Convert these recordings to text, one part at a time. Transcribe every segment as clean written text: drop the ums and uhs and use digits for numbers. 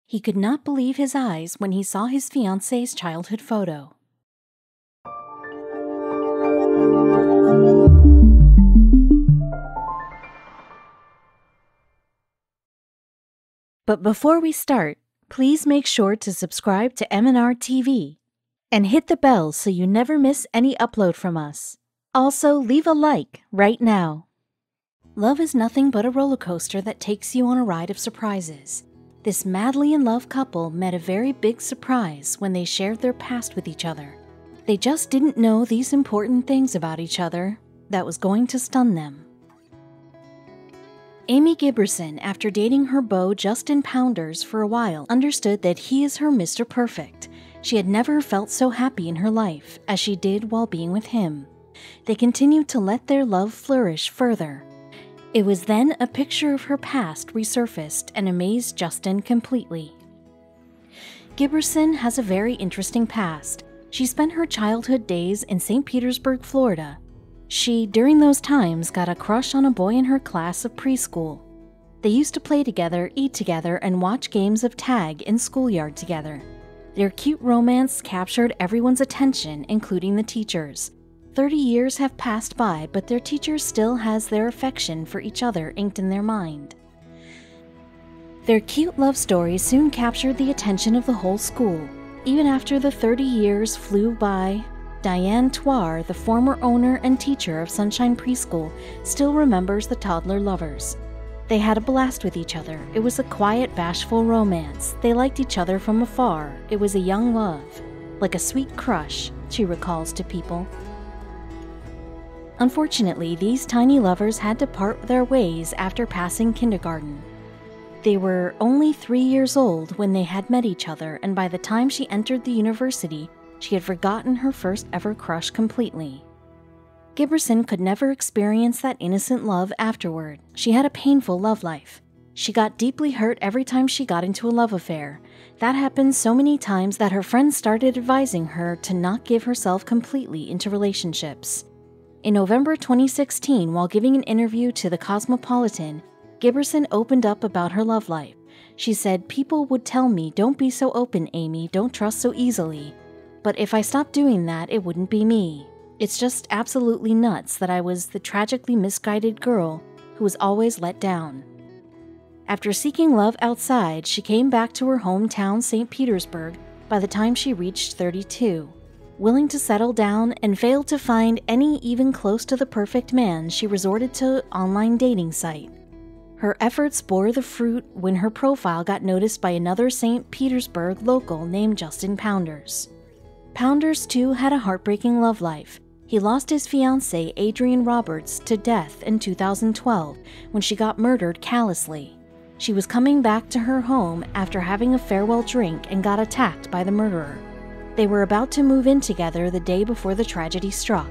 He could not believe his eyes when he saw his fiancée's childhood photo. But before we start, please make sure to subscribe to m&rtv and hit the bell so you never miss any upload from us. Also, leave a like right now. Love is nothing but a roller coaster that takes you on a ride of surprises. This madly in love couple met a very big surprise when they shared their past with each other. They just didn't know these important things about each other that was going to stun them. Amy Giberson, after dating her beau Justin Pounders for a while, understood that he is her Mr. Perfect. She had never felt so happy in her life as she did while being with him. They continued to let their love flourish further. It was then a picture of her past resurfaced and amazed Justin completely. Giberson has a very interesting past. She spent her childhood days in St. Petersburg, Florida. She, during those times, got a crush on a boy in her class of preschool. They used to play together, eat together, and watch games of tag in schoolyard together. Their cute romance captured everyone's attention, including the teachers. 30 years have passed by, but their teacher still has their affection for each other inked in their mind. Their cute love story soon captured the attention of the whole school. Even after the 30 years flew by, Diane Twar, the former owner and teacher of Sunshine Preschool, still remembers the toddler lovers. They had a blast with each other. It was a quiet, bashful romance. They liked each other from afar. It was a young love, like a sweet crush, she recalls to People. Unfortunately, these tiny lovers had to part their ways after passing kindergarten. They were only 3 years old when they had met each other, and by the time she entered the university, she had forgotten her first ever crush completely. Giberson could never experience that innocent love afterward. She had a painful love life. She got deeply hurt every time she got into a love affair. That happened so many times that her friends started advising her to not give herself completely into relationships. In November 2016, while giving an interview to the Cosmopolitan, Giberson opened up about her love life. She said, "People would tell me, 'Don't be so open, Amy, don't trust so easily.' But if I stopped doing that, it wouldn't be me. It's just absolutely nuts that I was the tragically misguided girl who was always let down." After seeking love outside, she came back to her hometown, St. Petersburg, by the time she reached 32. Willing to settle down and failed to find any even close to the perfect man, she resorted to online dating site. Her efforts bore the fruit when her profile got noticed by another St. Petersburg local named Justin Pounders. Pounders, too, had a heartbreaking love life. He lost his fiancée, Adrienne Roberts, to death in 2012 when she got murdered callously. She was coming back to her home after having a farewell drink and got attacked by the murderer. They were about to move in together the day before the tragedy struck.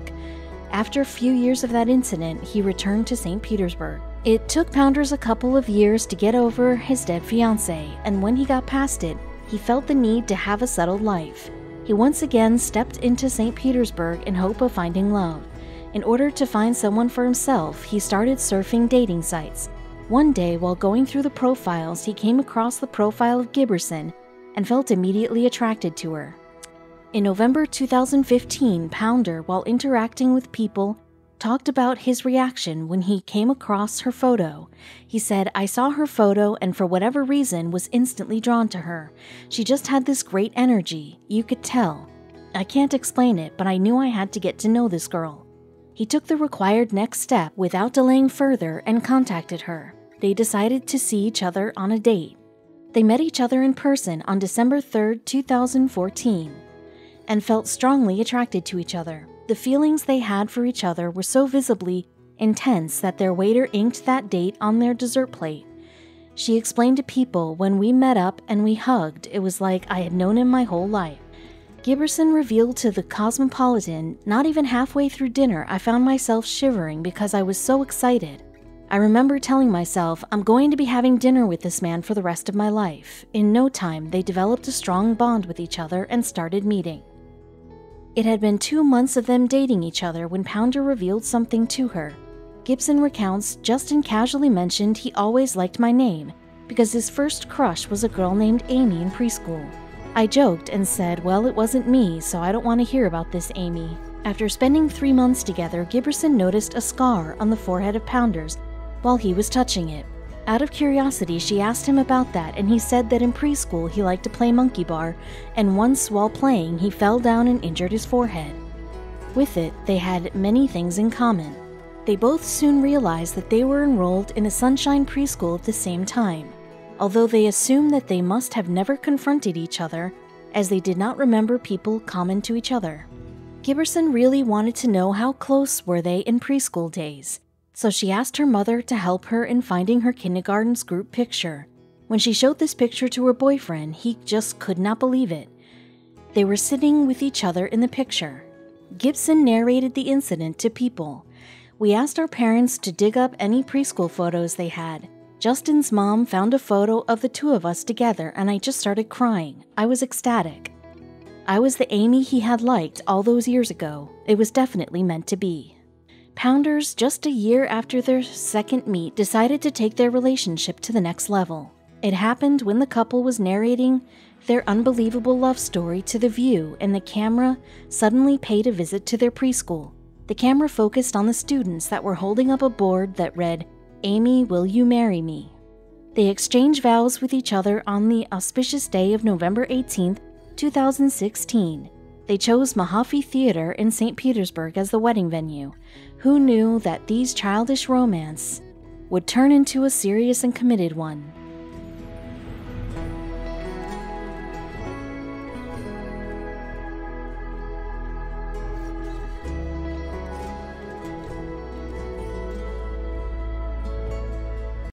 After a few years of that incident, he returned to St. Petersburg. It took Pounders a couple of years to get over his dead fiancée, and when he got past it, he felt the need to have a settled life. He once again stepped into St. Petersburg in hope of finding love. In order to find someone for himself, he started surfing dating sites. One day, while going through the profiles, he came across the profile of Giberson and felt immediately attracted to her. In November 2015, Pounder, while interacting with People, talked about his reaction when he came across her photo. He said, "I saw her photo and for whatever reason was instantly drawn to her. She just had this great energy. You could tell. I can't explain it, but I knew I had to get to know this girl." He took the required next step without delaying further and contacted her. They decided to see each other on a date. They met each other in person on December 3, 2014. And felt strongly attracted to each other. The feelings they had for each other were so visibly intense that their waiter inked that date on their dessert plate. She explained to People, "When we met up and we hugged, it was like I had known him my whole life." Giberson revealed to the Cosmopolitan, "Not even halfway through dinner, I found myself shivering because I was so excited. I remember telling myself, I'm going to be having dinner with this man for the rest of my life." In no time, they developed a strong bond with each other and started meeting. It had been 2 months of them dating each other when Pounder revealed something to her. Gibson recounts, "Justin casually mentioned he always liked my name. because his first crush was a girl named Amy in preschool. I joked and said, well, it wasn't me, so I don't want to hear about this Amy. After spending 3 months together, Giberson noticed a scar on the forehead of Pounders while he was touching it. Out of curiosity, she asked him about that, and he said that in preschool he liked to play monkey bar, and once while playing he fell down and injured his forehead. With it, they had many things in common. They both soon realized that they were enrolled in a Sunshine preschool at the same time, although they assumed that they must have never confronted each other, as they did not remember people common to each other. Giberson really wanted to know how close were they in preschool days, so she asked her mother to help her in finding her kindergarten's group picture. When she showed this picture to her boyfriend, he just could not believe it. They were sitting with each other in the picture. Gibson narrated the incident to People. We asked our parents to dig up any preschool photos they had. Justin's mom found a photo of the two of us together, and I just started crying. I was ecstatic. I was the Amy he had liked all those years ago. It was definitely meant to be. Pounders, just a year after their second meet, decided to take their relationship to the next level. It happened when the couple was narrating their unbelievable love story to The View, and the camera suddenly paid a visit to their preschool. The camera focused on the students that were holding up a board that read, "Amy, will you marry me?" They exchanged vows with each other on the auspicious day of November 18th, 2016. They chose Mahaffey Theater in St. Petersburg as the wedding venue. Who knew that these childish romance would turn into a serious and committed one?